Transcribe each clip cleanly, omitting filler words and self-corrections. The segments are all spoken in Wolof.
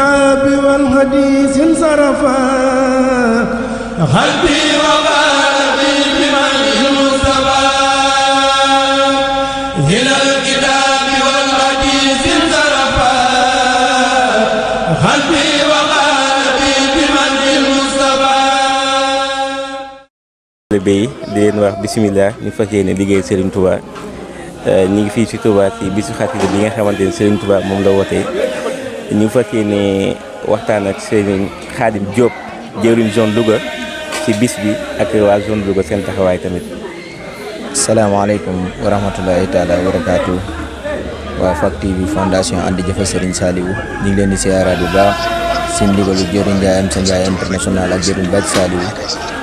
الكتاب والحديث انصرفا قلبي وقلبي بمن المصطفى إلى الكتاب والحديث انصرفا قلبي وقلبي بمن المصطفى. di leen wax bismillah ñu fas yéene liggéey Serigne Touba ñu ngi fii ci Touba ci bisu xasida bi nga xamante ne Serigne Touba moom la wootee ñu fas yéene waxtaan ak Serigne Khadim Diop jëwriñ zone Louga ci bis bi ak waa zone Louga seen taxawaay tamit. salaamaaleykum wa rahmatulahi taala wa barakaatu waa FAK TV fondation ànd jëfa Serigne Saliou ñu ngi leen di siyaara bu baax si ndigalu jëwriñ Ndiaye am sa Ndiaye international ak jëwriñ Badji Saliou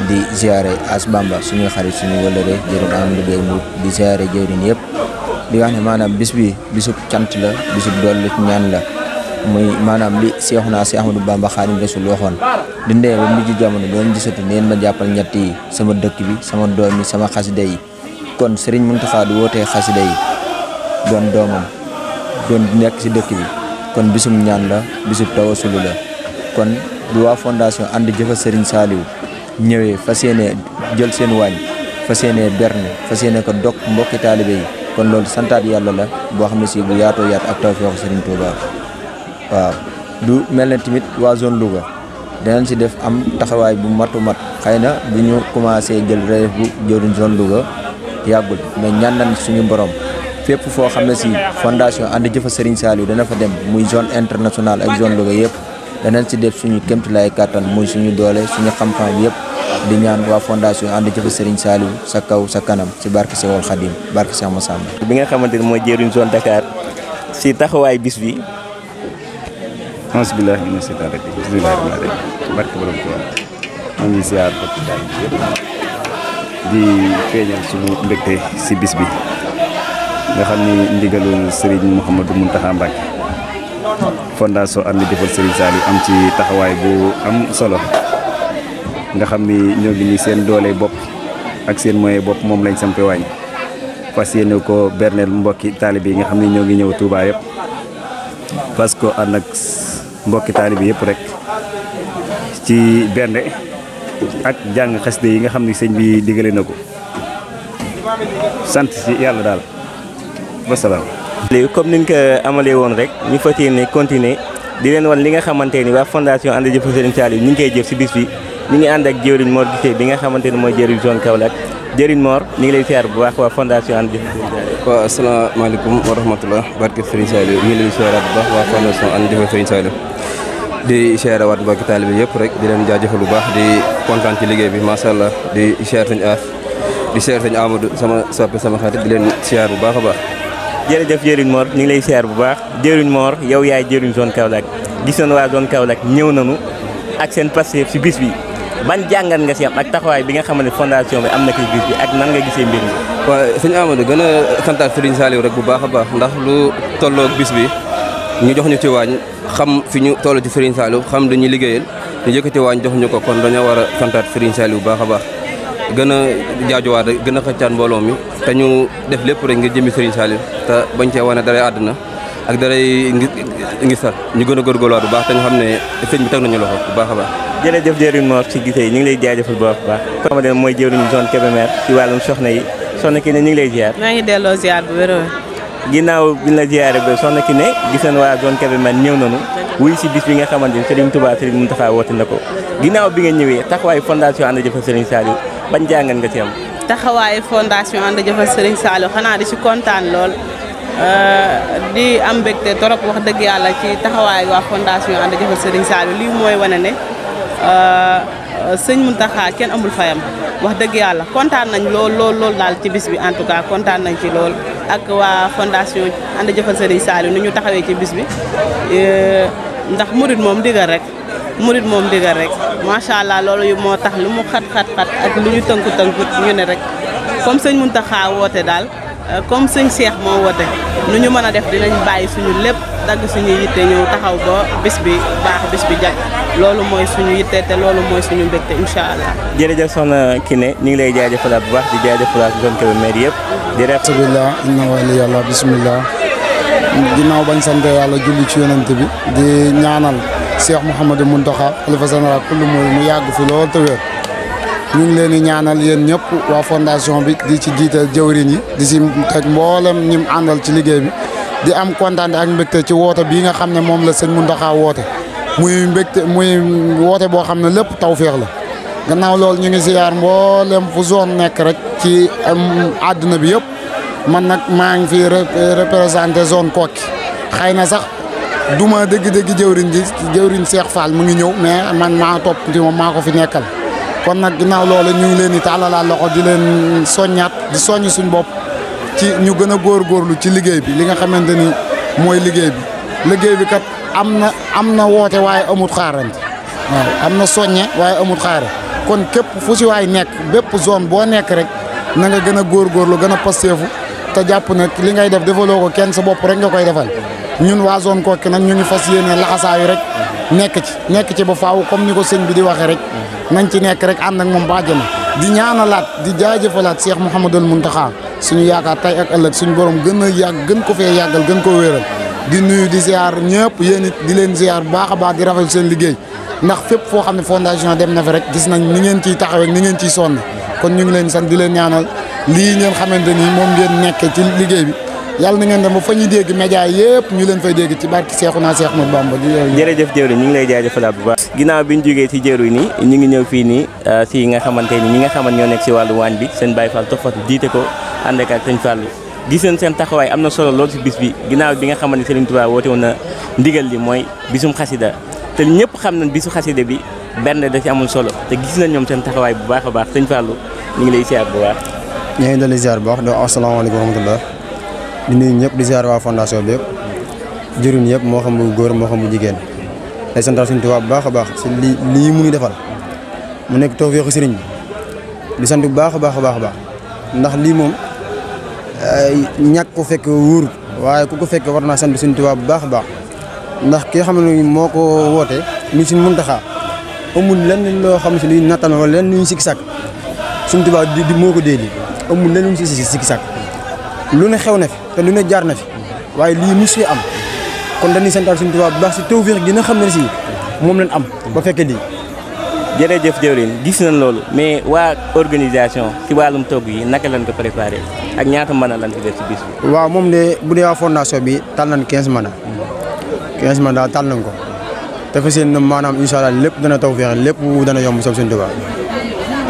di ziare As Bamba suñu xarit suñu wëlëre jëriñ Amadou Gueye Mbour di ziare jëwriñ yëpp di wax ne maanaam bis bi bisub cant la bisub dolli ñaan la muy maanaam li Seexuna si Ahmadou Bamba Xaadimu Rasuul waxoon di ndee ba mujj jamono doon gisatu neen ma jàppal ñett yi sama dëkk bi sama doom yi sama xasida yi kon Serigne Mountakha du wootee xasida yi doon doomam doon nekk si dëkk bi kon bisub ñaan la bisub tawasulu la kon du waa fondation ànd jëfa Serigne Saliou ñëwee fas yéene jël seen waañ fas yéene berne fas yéene ko dog mbokki taalibe yi kon loolu santaat yàlla la boo xam ne si bu yaatoo yaat ak tawfeexu Serigne Touba waaw du mel ne tamit waa zone Louga danañ si def am taxawaay bu matu mat xëy na bu ñu commencé jël relève bu jëwriñ zone Louga yàggul mais ñaan nañ suñu borom fépp foo xam ne si fondation ànd jëfa Serigne Saliou dana fa dem muy zone internationale ak zone Louga yëpp danañ si def suñu kéemtulaay kàttan muy suñu doole suñu xam-xam yëpp di ñaan waa fondation ànd jëfa Serigne Saliou sa kaw sa kanam si barke Seexul Xadim barke Seex Masamba bi nga xamante ne mooy jëriñ zone Dakar si taxawaay bis bi. bismillahi mina seytaani rajiim bismillahi rahmaani rahiim barke borom Tuubaa maa ngi ziar ko ci daal bi yëpp di feeñal suñu mbégte si bis bi nga xam ni ndigalul Serigne Mouhamadou Mountakha Mbacké fondation ànd jëfal Serigne Saliou am ci taxawaay bu am solo nga xam ni ñoo ngi ni seen doole bopp ak seen moyen bopp moom lañ sampe waañ fas yéene ko berneel mbokki taalibe yi nga xam ni ñoo ngi ñëw Touba yëpp parce que ànd ak mbokki taalibe yëpp rek ci bernde ak jàng xasida yi nga xam ni sëñ bi digale na ko sant ci yàlla daal wasalaam. léegi comme niñ ko amalee woon rek ñu fas yéene continuer di leen wan li nga xamante ni waa fondation ànd jëfa Serigne Saliou ñu ngi koy jëf si bis bi ñu ngi ànd ak jëwriñ Mor Gisee bi nga xamante ni mooy jëwriñ zone Kaolack jëwriñ Mor ñu ngi lay siyaar bu baax waa fondation ànd jëfa Serigne Saliou. waaw asalaamaaleykum wa rahmatulah barke Serigne Saliou ñu ngi leen di siyaaraat bu baax waa fondation ànd jëfa Serigne Saliou di siyaaraat mbokki taalibe bi yëpp rek di leen jaajëfal bu baax di kontaan ci liggéey bi macha allah di siyaar sëñ As di siyaar sëñ Amadou sama soppe sama xarit di leen siyaar bu baax a baax. jërëjëf jëriñ Mor ñu ngi lay siyaar bu baax jëriñ Mor yow yaay jëriñ zone Kaolack gis nañu waa zone Kaolack ñëw nañu ak seen passé ci bis bi ban jàngat nga si am ak taxawaay bi nga xam ne fondation bi am na ci bis bi ak nan nga gisee mbir mi. waaw sëñ Amadou gën a santaat Serigne Saliou rek bu baax a baax ndax lu tolloog bis bi ñu jox ñu ci waañ xam fi ñu toll ci Serigne Saliou xam dañuy liggéeyal ñu yëkkati waañ jox ñu ko kon dañoo war a santaat Serigne Saliou bu baax a baax gën a jaajuwaat rek gën a xëccaat mbooloo mi te ñu def lépp rek ngir jëmi Serigne Saliou te bañ cee wane daray àdduna ak daray ngi sar ñu gën a góorgóorluwaat bu baax te ñu xam ne sëñ bi teg nañu loxo bu baax a baax. jërëjëf jëriñ Mor ci gisee ñu ngi lay jaajëfal bu baax a baax. ko xamante ne mooy jëriñ zone Kébémer ci wàllum soxna yi soxna ki ne ñu ngi lay ziar. maa ngi delloo ziar bu wér. ginnaaw bi ñu la ziaree ba soxna ki ne gis nañu waa zone Kébémer ñëw nañu wuy si bis bi nga xamante ni Serigne Touba Serigne Mountakha woote na ko ginnaaw bi nga ñëwee taxawaayu fondation ànd jëfal Serigne Saliou ban jàngat nga ci am. taxawaayu fondation ànd jëfal Serigne Saliou xanaa di ci kontaan lool di am mbégte trop wax dëgg yàlla ci taxawaayu waa fondation ànd jëfal Serigne Saliou lii mooy wane ne sëñ Mountakha kenn amul fayam wax dëgg yàlla kontaan nañ lool daal ci bis bi en tout cas kontaan nañ ci lool ak waa fondation ànd jëfal Serigne Saliou ni ñu taxawee ci bis bi ndax murid moom digal rek macha allah loolu yu moo tax lu mu xat ak lu ñu tënku ñu ne rek comme sëñ Mountakha woote daal comme sëñ Cheikh moo woote nu ñu mën a def dinañ bàyyi suñu lépp dagg suñu yitte ñëw taxaw ba bis bi baax bis bi jag loolu mooy suñu yitte te loolu mooy suñu mbégte incha allah. jërëjëf soxna Kiné ñu ngi lay jaajëfalaat bu baax di jaajëfalaat zone Kébémer yëpp di rek. bismillah inna wali yàlla bismillah ginnaaw bañ sant yàlla julli ci yonent bi di ñaanal Cheikh Mouhamadou Mountakha xalifa général kullu mu yàgg fi lool te wér ñu ngi leen di ñaanal yéen ñëpp waa fondation bi di ci jiital jëwriñ yi di si teg mboolem ñim àndal ci liggéey bi di am kontaan ak mbégte ci woote bii nga xam ne moom la sëñ Mountakha woote muy mbégte muy woote boo xam ne lépp tawféex la gannaaw loolu ñu ngi ziar mboolem fu zone nekk rek ci àdduna bi yëpp man nag maa ngi fi représenté zone Koki xëy na sax duma dëgg-dëgg jëwriñ Cheikh Fall mu ngi ñëw mais man maa topp ci moom maa ko fi nekkal kon nag ginnaaw loolu ñu ngi leen di tàllalaat loxo di leen soññaat di soññ suñ bopp ci ñu gën a góorgóorlu ci liggéey bi li nga xamante ni mooy liggéey bi kat am na woote waaye amut xaarante waaw am na soññe waaye amut xaare kon képp fu si waay nekk bépp zone boo nekk rek na nga gën a góorgóorlu gën a pasteefu te jàpp nag li ngay def defaloo ko kenn sa bopp rek nga koy defal ñun waa zone Koki nag ñu ngi fas yéene laxasaayu rek nekk ci ba faaw comme ni ko sëñ bi di waxee rek nañ ci nekk rek ànd ak moom bàjjana di ñaanalaat di jaajëfalaat Cheikh Mouhamadul Mountakha suñu yaakaar tey ak ëllëg suñu borom gën a yàgg gën ko fee yàggal gën ko wéeral di nuyu di ziar ñëpp yéen it di leen ziar baax a baax di rafetlu seen liggéey ndax fépp foo xam ne fondation dem na fa rek gis nañ ni ngeen ciy taxawee ni ngeen ciy sonn kon ñu ngi leen sant di leen ñaanal lii ngeen xamante ni moom ngeen nekkee ci liggéey bi yàlla na ngeen dem ba fa ñuy dégg média yëpp ñu leen fay dégg ci barki Seexuna Seex Ahmadu Bamba. jërëjëf jëwriñ ñu ngi lay jaajëfalaat bu baax. ginnaaw bi ñu jógee ci jëwriñ ni ñu ngi ñëw fii nii si nga xamante ni ñi nga xamante ñoo nekk si wàllu waañ bi seen Baye Fall toppatu jiite ko ànd ak sëñ Fallou gis nañ seen taxawaay am na solo lool si bis bi ginnaaw bi nga xamante ni Serigne Touba woote woon na ndigal li mooy bisum xasida te ñëpp xam nañ bisu xasida bi benn da ci amul solo te gis nañ ñoom seen taxawaay bu baax a baax sëñ Fallou ñu ngi lay ziar bu baax. ñu ngi dolli ziar bu baax di wax asalaamaaleykum wa rahmatulah di nuyu ñëpp di ziar waa fondation bi yëpp jëriñ yëpp moo xam bu góor moo xam bu jigéen day santal suñu Tuubaa bu baax a baax si lii mu ngi defal mu nekk tawfeexu sëriñ bi di sant bu baax a baax a baax a baax ndax lii moom ñàkk ko fekk wóorut waaye ku ko fekk war naa sant suñu Tuubaa bu baax a baax ndax ki nga xam ne moo ko woote muy suñu Muntaxaa amul lenn loo xam si luy nattal wala lenn lu ñu sikki sàkk suñu Tuubaa di moo ko dee lii amul lenn lu ñu sikki sàkk lu ne xew na fi te lu ne jaar na fi waaye lii mus fi am kon dañuy santal suñu Tuubaa bu baax si tawfeex gi nga xam ne si moom lañ am ba fekkee lii. jërëjëf jëwriñ gis nañ loolu mais waa organisation si wàllum togg yi naka lañ ko préparé ak ñaata mën a lan ci def si bis bi. waaw moom de bu dee waa fondation bi tal nañ 15 mën a 15 mën daal tal nañ ko te fas yéene maanaam incha allah lépp dana tawfeex lépp dana yomb soob suñu Tuubaa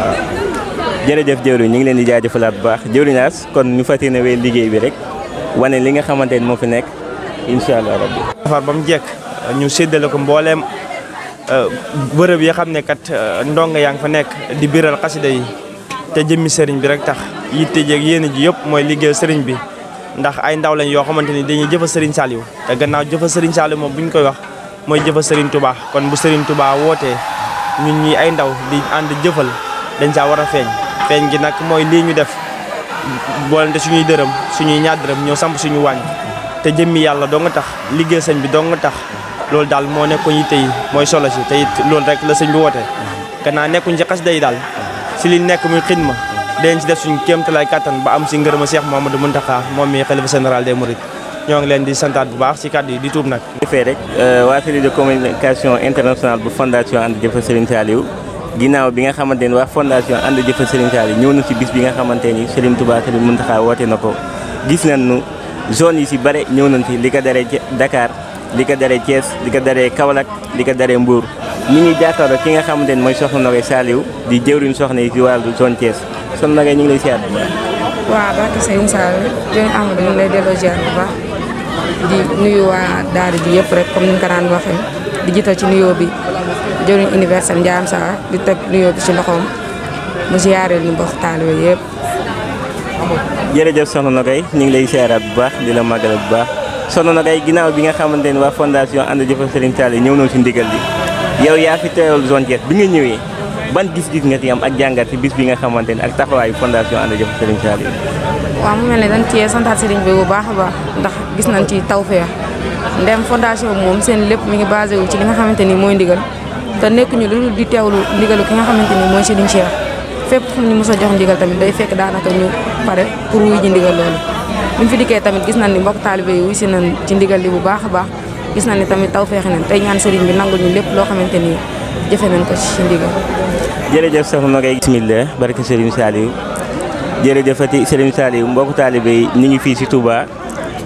waaw. jërëjëf jëwriñ ñu ngi leen di jaajëfalaat bu baax jëwriñaas kon ñu fas yéene wéy liggéey bi rek wane li nga xamante ni moo fi nekk incha allah rabbi. defar ba mu jekk ñu séddale ko mbooleem bërëb yi xam ne kat ndongo yaa ngi fa nekk di biral xasida yi te jëmmi sëriñ bi rek tax yitte jeeg yéen ji yëpp mooy liggéey sëriñ bi ndax ay ndaw lañ yoo xamante ni dañuy jëfa sëriñ Saliou te gannaaw jëfa sëriñ Saliou moom bu ñu koy wax mooy jëfa sëriñ Touba kon bu sëriñ Touba wootee ñun ñi ay ndaw di ànd jëfal dañ saa war a feeñ gi nag mooy lii ñu def boolante suñuy dërëm suñuy ñaar dërëm ñëw samp suñu wàññ te jëmmi yàlla doo nga tax liggéey sëñ bi doo nga tax loolu daal moo nekkoon yitte yi mooy solo si te it loolu rek la sëñ bi woote gannaaw nekkuñ ci xasida yi daal si li nekk muy xidma dañ ci def suñu kéemtalaay kattan ba am si ngërëma Cheikh Mouhamadou Mountakha moom mi xalifa général des mourides ñoo ngi leen di santaat bu baax si kàddu yi di tuub nag. defee rek waa cellule de communication internationale bu fondation ànd jëfa Serigne Saliou ginnaaw bi nga xamante ni waa fondation ànd jëfa Serigne Saliou ñëw na si bis bi nga xamante ni Serigne Touba Serigne Mountakha woote na ko gis nañu zone yi si bare ñëw nañ fi li ko daree Dakar li ko daree Thiès li ko daree Kaolack li ko daree Mbour ñi ngi jàkkaarloo ki nga xamante ni mooy soxna Nogaye Saliou di jëwriñ soxna yi si wàllu zone Thiès soxna Nogaye ñu ngi lay siyaat bu baax. waaw barke Serigne Saliou jërëjëf Amadou ñu ngi lay delloo ziar bu baax di nuyu waa daara ji yëpp rek comme ni nga ko daan waxee di jiital ci nuyoo bi jëwriñ universel Ndiayam Sarr di teg nuyoo bi ci loxoom mu ziareel ñu mbokk taalibe yëpp. jërëjëf soxna Nogaye ñu ngi lay siyaaraat bu baax di la màggal bu baax soxna Nogaye ginnaaw bi nga xamante ni waa fondation ànd jëfa Serigne Saliou ñëw na si ndigal li yow yaa fi teewal zone Thiès bi nga ñëwee ban gis-gis nga ci am ak jàngat ci bis bi nga xamante ni ak taxawaayu fondation ànd jëfa Serigne Saliou. waaw mu mel ne dañ cee santaat Serigne bi bu baax a baax ndax gis nañ ci tawfeex ndem fondation bi moom seen lépp mi ngi basé wu ci li nga xamante ni mooy ndigal te nekkuñu lu di teewlu ndigalu ki nga xamante ni mooy Serigne Cheikh fépp fu ñu mos a jox ndigal tamit day fekk daanaka ñu pare pour wuy ji ndigal loolu buñ fi dikkee tamit gis nañ ni mbokk taalibe yi wuy si nañ ci ndigal li bu baax a baax gis na ni tamit tawfeex nañ tey ñaan sëriñ bi nangul ñu lépp loo xamante ni jëfe nañ ko ci ndigal. jërëjëf soxna Nogay bismillah barke Serigne Saliou jërëjëfati Serigne Saliou mbokku taalibe yi ñu ngi fii ci Touba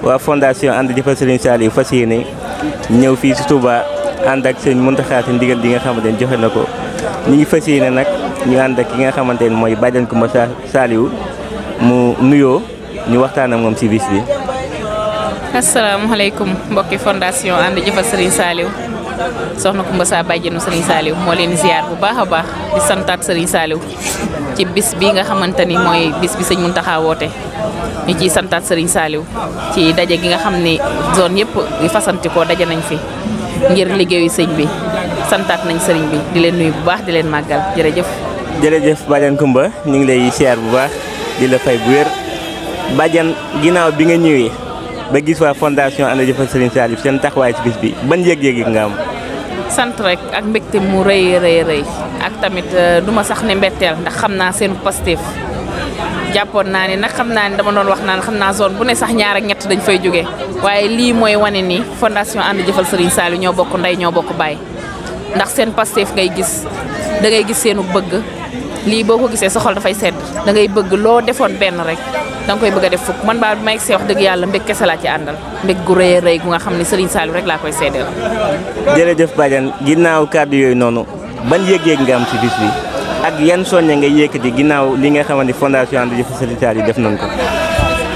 waa fondation ànd jëfal Serigne Saliou fas yéene ñëw fii ci Touba ànd ak Serigne Mountakha ci ndigal bi nga xamante ne joxe na ko ñu ngi fas yéene nag ñu ànd ak ki nga xamante ne mooy Badiane Coumba Saliou mu nuyoo ñu waxtaan ak moom ci bis bi. asalaamaaleykum mbokki fondation ànd jëfal Serigne Saliou soxna Coumba Sa bàjjenu Serigne Saliou moo leen ziar bu baax a baax di santaat Serigne Saliou ci bis bi nga xamante ni mooy bis bi sëñ Mountakha woote ñu ciy santaat Serigne Saliou ci daje gi nga xam ne zone yëpp yi fasantikoo daje nañ fi ngir liggéeyu sëñ bi santaat nañ sëriñ bi di leen nuyu bu baax di leen màggal jërëjëf. jërëjëf Badiane Coumba ñu ngi lay ziar bu baax di la fay bu wér Badiane ginnaaw bi nga ñëwee ba gis waa fondation ànd jëfal Serigne Saliou seen taxawaay ci bis bi ban yëg-yëg nga am. sant rek ak mbégte mu rëy rëy ak tamit duma sax ne mbetteel ndax xam naa seen Pastef jàppoon naa ni nag xam naa ni dama doon wax naan xam naa zone bu ne sax ñaar ak ñett dañ fay jóge waaye lii mooy wane ni fondation ànd jëfal Serigne Saliou ñoo bokk ndey ñoo bokk baay ndax seen Pastef ngay gis da ngay gis seenu bëgg lii boo ko gisee sa xol dafay sedd da ngay bëgg loo defoon benn rek da nga koy bëgg a def fukk man baa bi may see wax dëgg yàlla mbég kese laa ci àndal mbég gu rëy a rëy gu nga xam ne Serigne Saliou rek laa koy seedeel. jërëjëf Badiane ginnaaw kàddu yooyu noonu ban yëg-yëg nga am ci bis bi ak yan soññe nga yëkkati ginnaaw li nga xamante fondation ànd jëfal Serigne Saliou def nañ ko.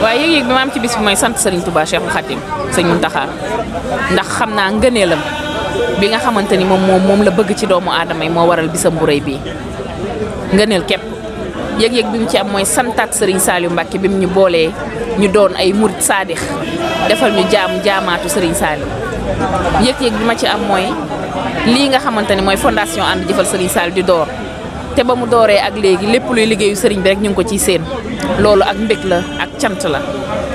waaye yëg-yëg bi ma am ci bis bi mooy sant Serigne Touba Cheikhul Khadim sëñ Mountakha ndax xam naa ngëneelam bi nga xamante ni moom la bëgg ci doomu aadama yi moo waral bisam bu rëy bii ngëneel képp yëg-yëg bi mu ci am mooy santaat Serigne Saliou Mbacké bi mu ñu boolee ñu doon ay murit saadix defal ñu jaamaatu Serigne Saliou yëg-yëg bi ma ci am mooy lii nga xamante ni mooy fondation ànd jëfal Serigne Saliou di door te ba mu dooree ak léegi lépp luy liggéeyu Serigne bi rek ñu ngi ko ciy séen loolu ak mbég la ak cant la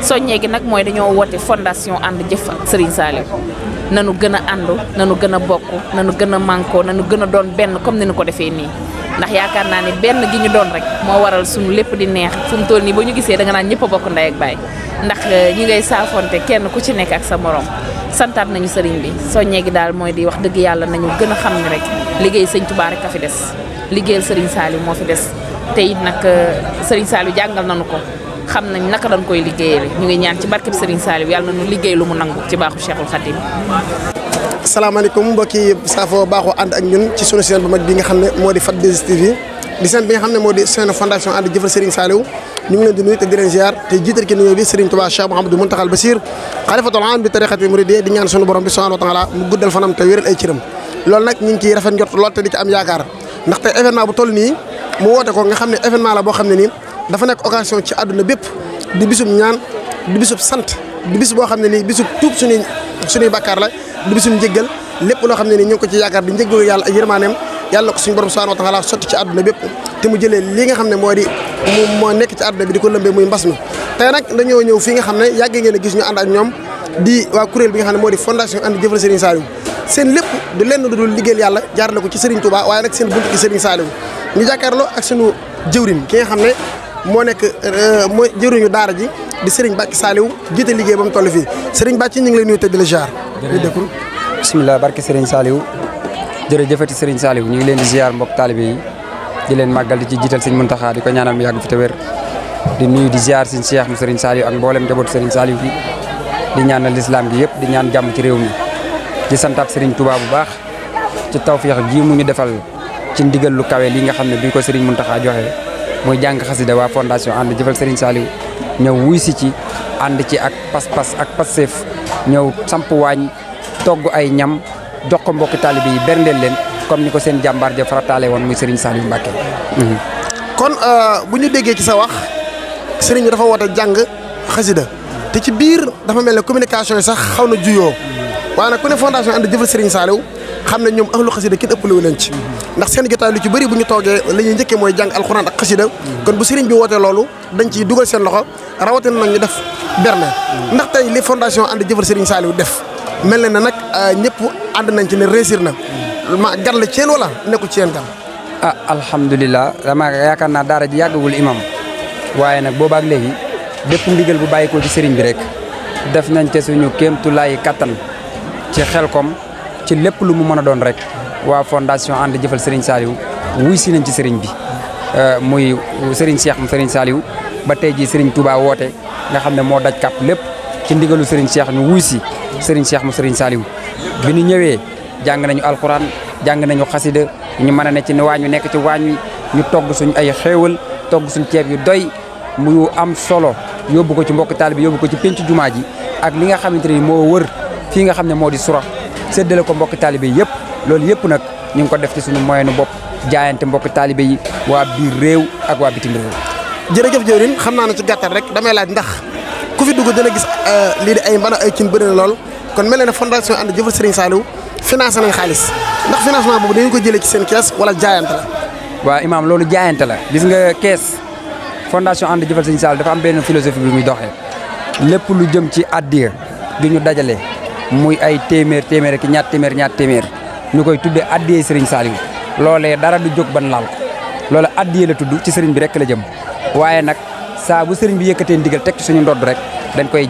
soññee gi nag mooy dañoo woote fondation ànd jëf Serigne Saliou nanu gën a àndu nanu gën a bokk nanu gën a mànkoo nanu gën a doon benn comme ni ñu ko defee nii ndax yaakaar naa ne benn gi ñu doon rek moo waral suñu lépp di neex fu mu toll nii ba ñu gisee da nga naan ñëpp a bokk ndey ak baay ndax ñi ngay saafonte kenn ku ci nekk ak sa morom santaat nañu sëriñ bi soññee gi daal mooy di wax dëgg yàlla nañu gën a xam ni rek liggéey sëñ Touba rek a fi des liggéeyal sëriñ Saliou moo fi des te it nag sëriñ Saliou jàngal nañu ko xam nañ naka dañ koy liggéeyale ñu ngi ñaan ci barkeb sëriñ Saliou yàlla nañu liggéey lu mu nangu ci baaxu Cheikhul Khadim. asalaamaaleykum mbokki saafo baaxoo ànd ak ñun ci sunu chaîne bu mag bi nga xam ne moo di FAT2S TV di chaîne bi nga xam ne moo di chaîne fondation ànd jëfal Serigne Saliou ñu ngi leen di nuyu te di leen ziar te jiital ki nuyoo bi Serigne Touba Cheikh Mouhamadou Mountakha Bassir xalifatul aam bi tariqati muridiyya di ñaan sunu borom bi subhanahu wa taala mu guddal fanam te wéral ay cëram loolu nag ñu ngi ciy rafet njort lool te di ci am yaakaar ndax tey événement bu toll nii mu woote ko nga xam ne événement la boo xam ne nii dafa nekk occasion ci àdduna bépp di bisub ñaan di bisub sant di bis boo xam ne nii bisub tuub suñuy bakkaar la di bisum njëggal lépp loo xam ne nii ñu ngi ko ci yaakaar di njëggal yàlla ak yërmaaneem yàlla ko suñu borom subhanahu wa taala sotti ci àdduna bépp te mu jëlee li nga xam ne moo di moo nekk ci àdduna bi di ko lëmbee muy mbas mi tey nag dañoo ñëw fii nga xam ne yàgg ngeen a gis ñu ànd ak ñoom di waa kuréel bi nga xam ne moo di fondation ànd jëfal Serigne Saliou seen lépp du lenn du dul liggéeyal yàlla jaarale ko ci Serigne Touba waaye nag seen buntu ci Serigne Saliou ñu jàkkaarloo ak sunu jëwriñ ki nga xam ne moo nekk mooy jëwriñu daara ji di Serigne Mbacké Saliou jiite liggéey ba mu toll fii Serigne Mbacké ñu ngi lay nuyu te di la ziar. bisimilah barke Serigne Saliou jërëjëfati Serigne Saliou ñu ngi leen di ziar mbokk taalibe yi di leen màggal di ci jiital Serigne Mountakha di ko ñaanal mu yàgg fi te wér di nuyu di ziar Serigne Cheikh mu Serigne Saliou ak mboolem njabootu Serigne Saliou bi di ñaanal lislaam gi yëpp di ñaan jàmm ci réew mi di santaat Serigne Touba bu baax ci tawfeex ji mu ñu defal ci ndigal lu kawe li nga xam ne bi ko Serigne Mountakha joxe muy jàng xasida waa fondation ànd jëfal Serigne Saliou ñëw wuy si ci ànd ci ak pas-pas ak passeef ñëw samp waañ togg ay ñam jox ko mbokki taalibe yi berndeel leen comme ni ko seen jàmbaar ja farataale woon muy Serigne Saliou Mbacké. kon bu ñu déggee ci sa wax Serigne bi dafa woote jàng xasida te ci biir dafa mel ne communication yi sax xaw na juyoo waaye nag ku ne fondation ànd jëfal Serigne Saliou xam ne ñoom ahlu xasida kenn ëppalewu leen ci ndax seen jotaay lu ci bëri bu ñu toogee la ñuy njëkkee mooy jàng alxuraan ak xasida kon bu Serigne bi wootee loolu dañ ciy dugal seen loxo rawatina nag ñu def berne ndax tey li fondation ànd jëfal Serigne Saliou def mel na ne nag ñëpp ànd nañ ci ne réussir na ma gan la ci yéen wala nekkul ci yéen gan. ah alhamdulilah dama yaakaar naa daara ji yàggagul imam waaye nag boobaak léegi bépp ndigal bu bàyyi ko ci Serigne bi rek def nañ te suñu kéemtulaayi kattan ci Xelkom ci lépp lu mu mën a doon rek waa fondation ànd jëfal Serigne Saliou wuy si nañ ci Serigne bi muy Serigne Cheikh mu Serigne Saliou ba tey jii Serigne Touba woote nga xam ne moo daj kàpp lépp ci ndigalu Serigne Cheikh ñu wuy si Serigne Cheikh mu Serigne Saliou bi ñu ñëwee jàng nañu alxuraan jàng nañu xasida ñu mën a ne ci waañ wi nekk ci waañ wi ñu togg suñ ay xéewal togg suñ ceeb yu doy mu am solo yóbbu ko ci mbokk taalibe yóbbu ko ci penc jumaa ji ak li nga xamante ni moo wër fii nga xam ne moo di sura séddale ko mbokk taalibe yëpp loolu yëpp nag ñu ngi ko def ci suñu moyenu bopp jaayante mbokk taalibe yi waa biir réew ak waa bitim réew. jërëjëf jëwriñ xam naa ne ci gàttal rek damay laaj ndax ku fi dugg dina gis lii di ay mbana ay cin bëri na lool kon mel na ne fondation ànd jëfal Serigne Saliou financé nañ xaalis ndax financement boobu dañu ko jëlee ci seen kees wala jaayante la. waaw Imaam loolu jaayante la gis nga kees fondation ànd jëfal Serigne Saliou dafa am benn philosophie bi muy doxee lépp lu jëm ci addiya gi ñu dajale muy ay téeméer ak ñaar téeméer ñu koy tuddee addiya Serigne Saliou loolee dara du jóg ban laal ko loola addiya la tudd ci Serigne bi rek la jëm waaye nag saa bu Serigne bi yëkkatee ndigal teg ci suñu ndodd rek dañ koy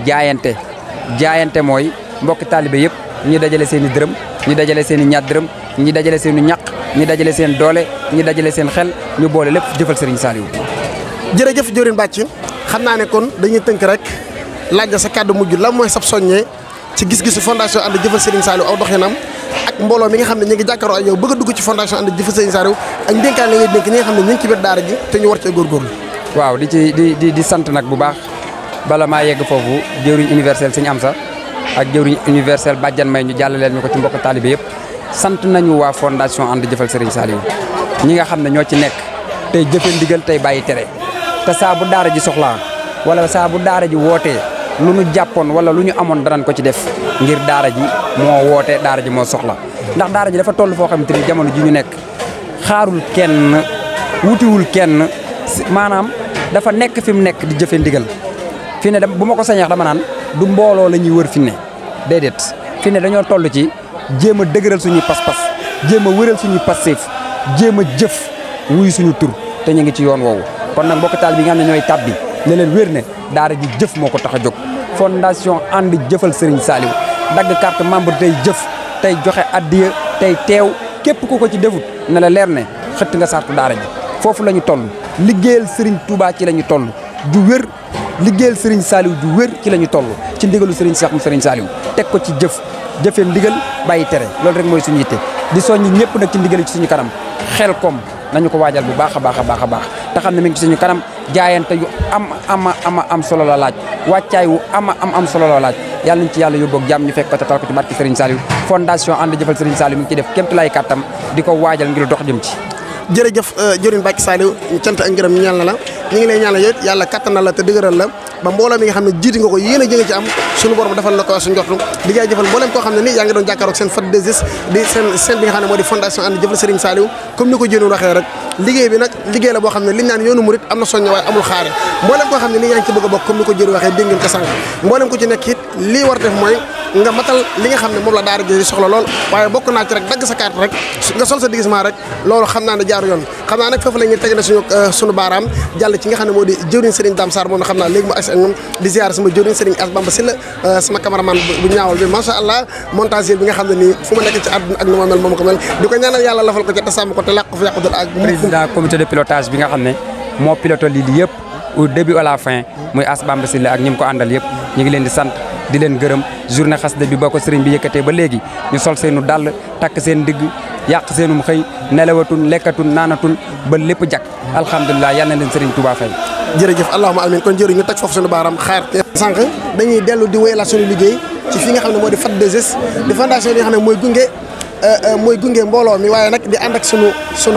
jaayante mooy mbokki taalibe yëpp ñi dajale seen i dërëm ñi dajale seen i ñaar dërëm ñi dajale seen i ñaq ñi dajale seen doole ñi dajale seen xel ñu boole lépp jëfal Serigne Saliou. jërëjëf jëwriñ Bàcc xam naa ne kon dañuy tënk rek laaj la sa kàddu mujj la mooy sab soññee ci gis-gisu fondation ànd jëfal Serigne Saliou aw doxinam ak mbooloo mi nga xam ne ñu ngi jàkkaaroo ak yow bëgg a dugg ci fondation ànd jëfal Serigne Saliou ak ndénkaan la ngay dénk ñi nga xam ne ñu ngi ci biir daara ji te ñu war cee góorgóorlu. waaw di sant nag bu baax bala maa yegg foofu jëwriñ universel Serigne Amsa ak jëwriñ universel Badiane May ñu jàllaleel ñu ko ci mbokk taalibe yëpp sant nañu waa fondation ànd jëfal Serigne Saliou ñi nga xam ne ñoo ci nekk tey jëfe ndigal tey bàyyi tere te saa bu daara ji soxlaa wala saa bu daara ji wootee lu ñu jàppoon wala lu ñu amoon danañ ko ci def ngir daara ji moo woote daara ji moo soxla ndax daara ji dafa toll foo xamante ni jamono ji ñu nekk xaarul kenn wutiwul kenn maanaam dafa nekk fi mu nekk di jëfe ndigal fi ne bu ma ko sañeex dama naan du mbooloo la ñuy wër fi ne déedéet fi ne dañoo toll ci jéem a dëgëral suñuy pas-pas jéem a wëral suñuy passeef jéem a jëf wuy suñu tur te ñu ngi ci yoon woowu kon nag mbokk taal bi nga xam ne ñooy tabbi ne leen wér ne daara ji jëf moo ko tax a jóg fondation ànd jëfal Serigne Saliou dagg carte membre tey jëf tey joxe addiya tey teew képp ku ko ci defut ne la leer ne xëtt nga sartu daara ji foofu la ñu toll liggéeyal Serigne Touba ci la ñu toll ju wér liggéeyal Serigne Saliou ju wér ci la ñu toll ci ndigalu Serigne Cheikh mu Serigne Saliou teg ko ci jëfee ndigal bàyyi tere loolu rek mooy suñu yitte di soññi ñëpp nag ci ndigal ci suñu kanam Xelkom nañu ko waajal bu baax a baax te xam ne mi ngi ci suñu kanam jaayante yu am solo la laaj wàccaay wu am solo la laaj yàlla nañ ci yàlla yóbbu ak jàmm ñu fekk ko tal ko ci barke Serigne Saliou fondation ànd jëfal Serigne Saliou mi ngi ci def kéemtulaay kàttam di ko waajal ngir dox jëm ci. jërëjëf jëriñ Bàcc Saliou ñu cant ak ngërëm ñeel na la ñu ngi lay ñaanal yow yàlla kattanal la te dëgëral la ba mbooloo mi nga xam ne jiiti nga ko yéen a jënge ci am suñu borom defal la ko suñu njortu di jaay jëfal mbooleem koo xam ne nii yaa ngi doon jàkkaaroog seen fat desis di seen bi nga xam ne moo di fondation ànd jëfal Serigne Saliou comme ni ko jënoon waxee rek liggéey bi nag liggéey la boo xam ne liñ naan yoonu murit am na soññe waaye amul xaare mbooleem koo xam ne nii yaa ngi ci bëgg a bokk comme ni ko jëriñ waxee dégg ngeen ko sànq mbooleem ko ci nekk it lii war def mooy nga matal li nga xam ne moom la daara ji soxla lool waaye bokk naa ci rek dagg sa carte rek nga sol sa déguisement rek loolu xam naa ne jaaru yoon xam naa nag foofu la ñuy teg na suñu baaraam jàll ci nga xam ne moo di jëwriñ Serigne Dame Sarr moom na xam naa léegi mu agsi ak ñoom di ziar sama jëwriñ Serigne As Bamba Sylla sama cameraman bu ñaawal bi macha allah montage bi nga xam ne nii fu ma nekk ci àdduna ak nu ma mel moom ko mel di ko ñaanal yàlla lafal ko ca te sàmm ko te làq ko fi yàqudal ak président comité de pilotage bi nga xam ne moo piloté lii yëpp au début à la fin muy As Bamba Sylla ak ñi mu ko àndal yëpp ñu ngi leen di sant di leen gërëm journée xasida bi ba ko sëriñ bi yëkkatee ba léegi ñu sol seenu dàll takk seen digg yàq seenum xëy nelawatun lekkatun naanatun ba lépp jak alhamdulilah yal na leen sëriñ Touba fay. jërëjëf allahumma amin kon jërëjëf ñu teg foofu suñu baaram xaar sànq dañuy dellu di wéyalaat suñu liggéey ci fi nga xam ne moo di fat 2S di fondation bi nga xam ne mooy gunge mbooloo mi waaye nag di ànd ak suñu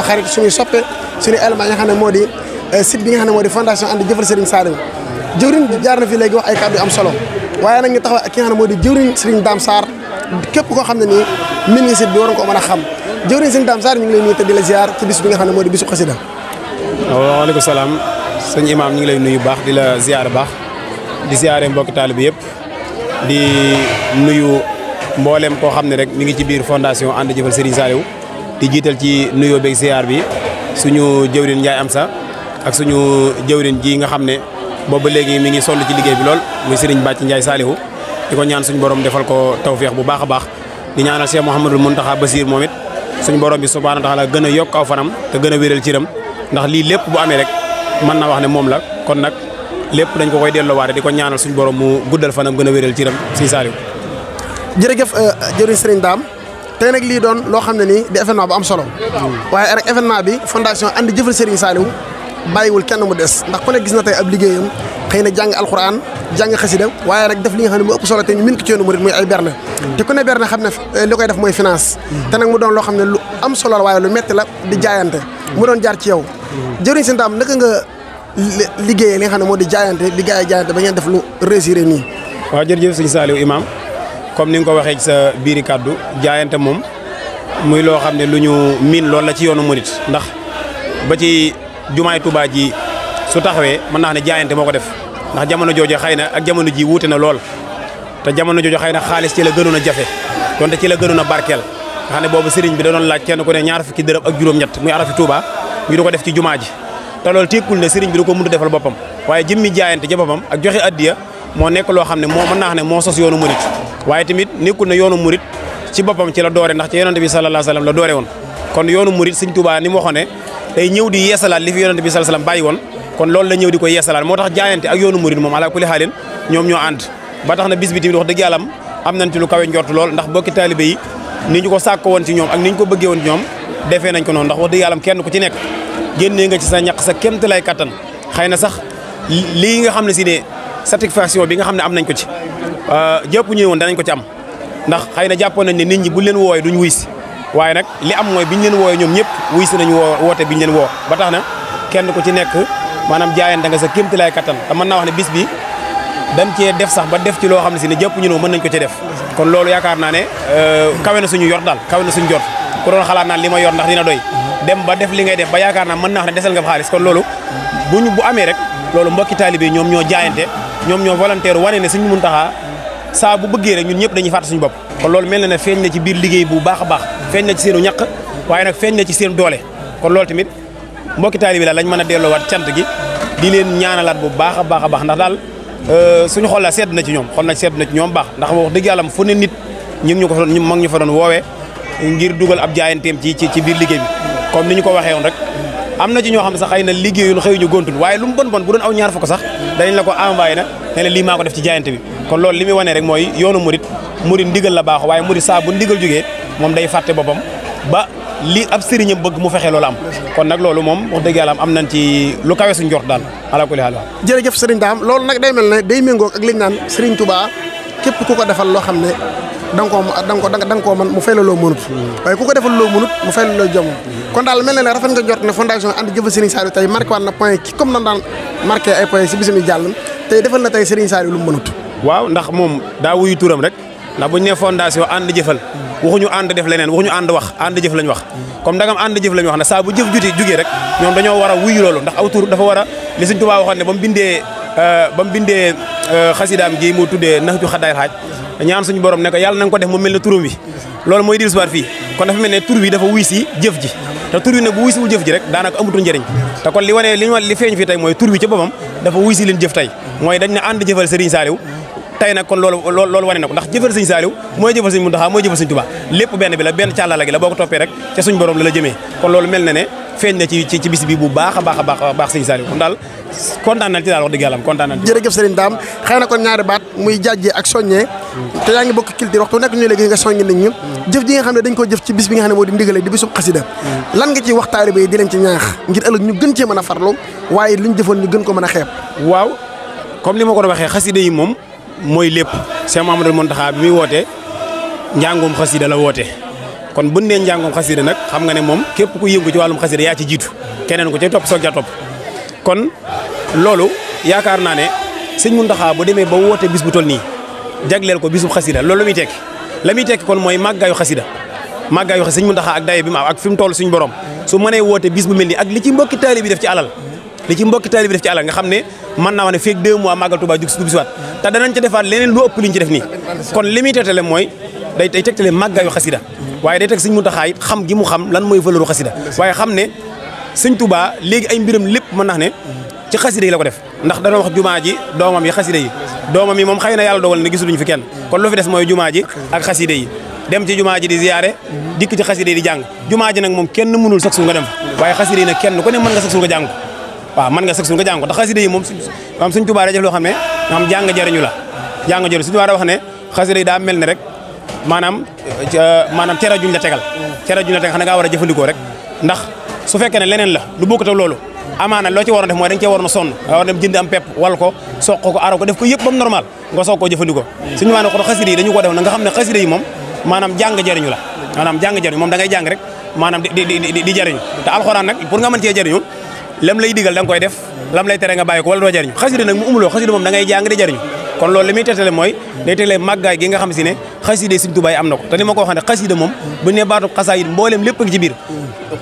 xarit suñuy soppe suñu élément yi nga xam ne moo di site bi nga xam ne moo di fondation ànd jëfal Serigne Saliou jëwriñ jaar na fi léegi wax ay kàddu yu am solo waaye nag ñu taxaw ak ki nga xam ne moo di jëwriñ Serigne Dame Sarr képp koo xam ne nii min ngi site bi war nga ko mën a xam jëwriñ Serigne Dame Sarr ñu ngi lay nuyu te di la ziar ci bis bi nga xam ne moo di bisu xasida. waaleykum salaam sëñ Imaam ñu ngi lay nuyu baax di la ziar baax di ziare mbokki taalibe bi yëpp di nuyu mboolem koo xam ne rek mi ngi ci biir fondation ànd jëfal Serigne Saliou di jiital ci nuyoo beeg ziar bi suñu jëwriñ Ndiaye Amsa ak suñu jëwriñ ji nga xam ne boobu ba léegi mi ngi sonn ci liggéey bi lool muy Serigne Bàcc Ndiaye Saliou di ko ñaan suñu borom defal ko tawféex bu baax a baax di ñaanal Cheikh Mouhamadul Mountakha Bassir moom it suñu borom bi subhaanahu wa taala gën a yokk aw fanam te gën a wéral ciram ndax lii lépp bu amee rek mën na wax ne moom la kon nag lépp dañ ko koy delloowaate di ko ñaanal suñu borom mu guddal fanam gën a wéral ciram Sëñ Saliou. jërëjëf jëriñ Serigne Dame tey nag lii doon loo xam ne nii di événement bu am solo waaye rek événement bi fondation ànd jëfal Serigne Saliou bàyyiwul kenn mu des ndax ku ne gis na tey ab liggéeyam xëy na jàng alxuraan jàng xasida waaye rek def li nga xam ne mu ëpp solo te ñu min ko ci yoonu murid muy ay berne te ku ne berne xam ne li koy def mooy finance te nag mu doon loo xam ne lu am solo la waaye lu metti la di jaayante mu doon jaar ci yow jëriñ Serigne Dame naka nga liggéeyee li nga xam ne moo di jaayante di gaay jaayante ba ngeen def lu réussir nii. waaw jërëjëf Sëñ Saliou imam comme ni nga ko waxee ci sa biiri kàddu jaayante moom muy loo xam ne lu ñu miin loolu la ci yoonu murit ndax ba ci jumaay Tuubaa ji su taxawee mën naa ne jaayante moo ko def ndax jamono jooju xëy na ak jamono ji wuute na lool te jamono jooju xëy na xaalis ci la gënoon a jafe donte ci la gënoon a barkeel nga xam ne boobu sëriñ bi da doon laaj kenn ku ne ñaar fukki dërëm ak juróom-ñett muy arafi Tuubaa ñu du ko def ci jumaa ji te loolu tekkul ne sëriñ bi du ko mënut a defal boppam waaye jëmmi jaayante ci boppam ak joxe addiya moo nekk loo xam ne moo mën naa ne moo sos yoonu murit waaye tamit nekkul na yoonu murit ci boppam ci la doore ndax ci yonent bi sallallahu alayhi wasallam la doore woon kon yoonu murit Sëñ Tuubaa ni mu waxoon ne day ñëw di yeesalaat li fi yonent bi sallallahu alayhi wasallam bàyyi woon kon loolu la ñëw di ko yeesalaat moo tax jaayante ak yoonu murit moom ala kulli xaalin ñoom ñoo ànd ba tax na bis bi tamit wax dëgg yàlla am nañ ci lu kawe njort lool ndax bokki taalibe yi ni ñu ko sàkko woon ci ñoom ak ni ñu ko bëggee woon ci ñoom defee nañ ko noonu ndax wax dëgg yàlla kenn ku ci nekk génnee nga ci sa ñaq sa kémt lay kattan xëy na sax lii nga xam ne si ne satisfaction bi nga xam ne am nañ ko ci jëpp ñëw woon danañ ko ci am ndax xëy na jàppoon nañ ne nit ñi bu leen wooyee duñ wuy si waaye nag li am mooy biñ leen wooyee ñoom ñëpp wuy si nañu woote biñ leen woo ba tax na kenn ku ci nekk maanaam jaayante nga sa kémti lay kattan te mën naa wax ne bis bi dañ cee def sax ba def ci loo xam ne si ne jëpp ñu mën nañ ko ci def kon loolu yaakaar naa ne kawe na suñu yor daal kawe na suñu jot ku doon xalaat naan li ma yor ndax dina doy dem ba def li ngay def ba yaakaar naa mën naa wax ne desal nga xaalis kon loolu bu amee rek loolu mbokki taalibe ñoom ñoo jaayante ñoom ñoo volontaire wane ne Sëñ Muntaxa saa bu bëggee rek ñun ñëpp dañuy fàtte suñu bopp kon loolu mel na ne feeñ na ci biir liggéey bu baax a baax feeñ na ci seenu ñaq waaye nag feeñ na ci seen doole kon loolu tamit mbokki taalibe la lañ mën a delloowaat cant gi di leen ñaanalaat bu baax a baax ndax daal suñu xol la sedd na ci ñoom xol na sedd na ci ñoom baax ndax wax dëgg yàlla fu ne nit ñu ko mag ñu fa doon woowee ngir dugal ab jaayanteem ci biir liggéey bi comme ni ñu ko waxee woon rek am na ci ñoo xam ne sax xëy na liggéeyul xëyuñu gontul waaye lu mu bon bu doon aw ñaar fukk sax danañ la ko envoyé na ne la lii maa ko def ci jaayante bi kon loolu li muy wane rek mooy yoonu murit ndigal la baax waaye murit saa bu ndigal jógee moom day fàtte boppam ba li ab sëriñam bëgg mu fexe loolu am kon nag loolu moom wax dëgg yàlla am nañ ci lu kawe suñ jort daal ala kulli haal. jërëjëf Serigne Dame loolu nag day mel ne day méngóog ak liñ naan Serigne Touba képp ku ko defal loo xam ne da nga koo mën mu fay la loo mënut waaye ku ko defal loo mënut mu fay la loo jom kon daal mel na ne rafet nga jort ne fondation ànd jëfal Serigne Saliou tey marqué waat na point ki comme nan daan marqué ay point si bisimi jàll tey defal na tey Serigne Saliou lu mu mënut waaw ndax moom daa wuyu turam rek ndax buñu ne fondation ànd jëfal waxuñu ànd def leneen waxuñu ànd wax ànd jëf lañ wax comme dagam ànd jëf lañ wax ne saa bu jëf jugee rek ñoom dañoo war a wuyu loolu ndax aw tur dafa war a li Sëñ Tuubaa waxoon ne ba mu bindee xasidaam gi mu tuddee Nahju Xadaayil Haaj ñaan suñu borom ne ko yàlla na nga ko def mu mel ne turam wi loolu mooy dellusiwaat fii kon dafa mel ne tur wi dafa wuy si jëf ji te tur wi nag bu wuy siwul jëf ji rek daanaka amatul njëriñ te kon li feeñ fii tey mooy tur wi ci boppam dafa wuy si leen jëf tey mooy dañ ne ànd jëfal Serigne Saliou tey nag kon loolu wane na ko ndax jëfal Sëñ Saliou mooy jëfal Sëñ Muntaxa mooy jëfal Sëñ Tuubaa lépp benn bi la benn càllala gi la boo ko toppee rek ca suñ borom la jëmee kon loolu mel na ne feeñ na ci bis bi bu baax a baax Sëñ Saliou kon daal kontaan nañ ci daal wax dëgg yàlla kontaan nañ ci. jërëjëf Serigne Dame xëy na kon ñaari baat muy jàjjee ak soññee te yaa ngi bokk culture waxtu nekk ñu léegi nga soññi nit ñi jëf ji nga xam ne dañ ko jëf ci bis bi nga xam ne moo di ndigale di bisub xasida lan nga ci wax taalibe yi di leen ci ñaax ngir ëllëg ñu gën cee mën a farlu waaye luñ jëfoon ñu gën ko mën a xeeb waaw comme li ma ko waxee xasida yi moom mooy lépp Cheikh Mouhamadoul Mountakha bi muy wootee njàngum xasida la woote kon bu nee njàngum xasida nag xam nga ne moom képp ku yëngu ci wàllum xasida yaa ci jiitu keneen ko ca topp soog ca topp kon loolu yaakaar naa ne Sëñ Mountakha bu demee ba woote bis bu toll nii jagleel ko bisub xasida loolu la muy tekki kon mooy màggaayu xasida Sëñ Mountakha ak daye bi mu am ak fi mu toll suñu borom su mënee woote bis bu mel nii ak li ci mbokki taalibe bi def ci alal nga xam ne mën naa wax ne feeg 2 mois màggal Tuubaa dugg si waat te danañ ca defaat leneen lu ëpp liñ ci def nii kon li muy tegtale mooy day tegtale màggaayu xasida waaye day teg Sëñ Muntaxa it xam gi mu xam lan mooy valeur xasida waaye xam ne Sëñ Tuubaa léegi ay mbiram lépp mën naa ne ci xasida yi la ko def ndax dana wax jumaa ji doomam yi xasida yi doomam yi moom xëy na yàlla dogal na gisuñu fi kenn kon lu fi des mooy jumaa ji ak xasida yi dem ci jumaa ji di ziyaare dikk ci xasida yi di jàng jumaa ji nag moom kenn mënul sax sul nga dem fa waaye xasida yi nag kenn ku ne mën nga sax sul nga jàng ko waaw mën nga sax sul nga jàng ko ndax xasida yi moom Sëñ Tuubaa da def loo xam ne am jàng jariñu la jàng jariñu Sëñ Tuubaa da wax ne xasida yi daa mel ne rek maanaam cere juñ la tegal xam ne ngaa war a jëfandikoo rek ndax su fekkee ne leneen la lu bokkut ak loolu amaana loo ci waroon def mooy da nga cee waroon a sonn nga war dem jënd am pepp wal ko soq ko aro ko def ko yëpp ba mu normal nga soog koo jëfandikoo suñu maanaam ko xasida yi dañu ko def na nga xam ne xasida yi moom maanaam jàng jariñu la maanaam jàng jariñu moom da ngay jàng rek maanaam di jariñu te alxuraan nag pour nga mën cee jariñu lam lay digal da nga koy def lam lay tere nga bàyyi ko wala doo jariñu xasida nag mu umuloo xasida moom da ngay jàng di jariñu kon loolu li muy tegtale mooy day tegtale màggaay gi nga xam si ne xasida Sëñ Tuubaa am na ko te ni ma ko waxee ne xasida moom bu ne baatu xasaayid mbooleem lépp ngi ci biir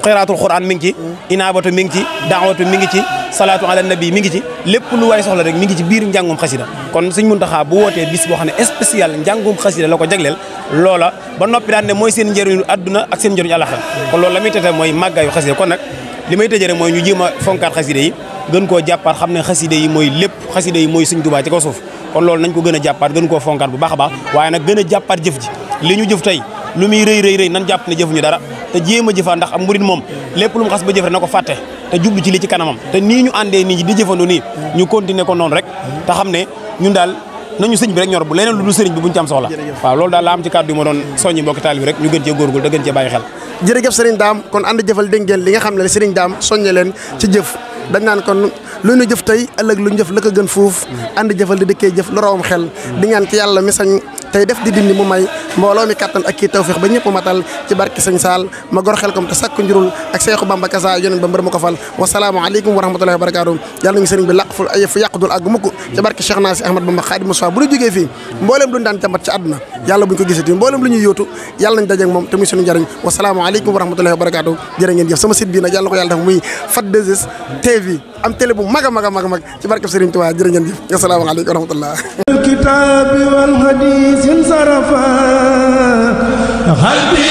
xiraatul quran mi ngi ci inaabatu mi ngi ci daawatu mi ngi ci salaatu ala nabi mi ngi ci lépp lu waay soxla rek mi ngi ci biir njàngum xasida kon Sëñ Muntaxa bu wootee bis boo xam ne spécial njàngum xasida la ko jagleel loola ba noppi daan ne mooy seen njëriñu adduna ak seen njëriñu àllaxira kon loolu la muy tegtale mooy màggaayu xasida kon nag li may tëjee rek mooy ñu jéem a fonkaat xasida yi gën koo jàppaat xam ne xasida yi mooy lépp xasida yi mooy Sëñ Tuubaa ci kaw suuf kon loolu nañ ko gën a jàppaat gën koo fonkaat bu baax a baax waaye nag gën a jàppaat jëf ji li ñu jëf tey lu muy rëy nan jàpp ne jëfuñu dara te jéem a jëfaat ndax am murid moom lépp lu mu xas ba jëf rek na ko fàtte te jublu ci li ci kanamam te nii ñu àndee nii di jëfandoo nii ñu continuer ko noonu rek te xam ne ñun daal nañu sëñ bi rek ñor bu leneen lu dul sëriñ bi buñu ci am soxla waaw loolu daal la am ci kàddu yi ma doon soññi mbokki taalibe bi rek ñu gën cee góorgóorlu te gën cee bàyyi xel jërëjëf Serigne Dame kon ànd jëfal dégg ngeen li nga xam ne Serigne Dame soññe leen ci jëf dañ naan kon lu ñu jëf tey ëllëg lu ñu jëf la ko gën fuuf ànd jëfal di dëkkee jëf lu rawam xel di ñaan ci yàlla mi sañ tey def di dindi mu may mbooloo mi kattan ak kii tawfeex ba ñëpp matal ci barke Sëñ Saal ma gor xel kom te sakku njurul ak Seexu Bamba kasa yoneen ba mbër ma ko fal wasalaamu aleykum wa rahmatullahi wa barakaatu yàlla nañu sëriñ bi làq fu ay fu yàqudul ak mukk ci barke Cheikh Naasi Ahmad Bamba Xaadimu Mustafaa bu ñu jógee fii mbooleem lu ñu daan jàmbat ci àdduna yàlla buñ ko gisati mbooleem lu ñuy yóotu yàlla nañ daje ak moom te muy suñu njariñ wasalaamu aleykum wa rahmatullahi wa barakaatu jërë ngeen jëf sama site bii nag yàlla na ko yàlla def muy FAT2S TV am télé bu mag a mag a mag a mag ci barke Serigne Touba jërë ngeen jëf assalaamu aleykum wa rahmatullah الكتاب والحديث انصرفا قلبي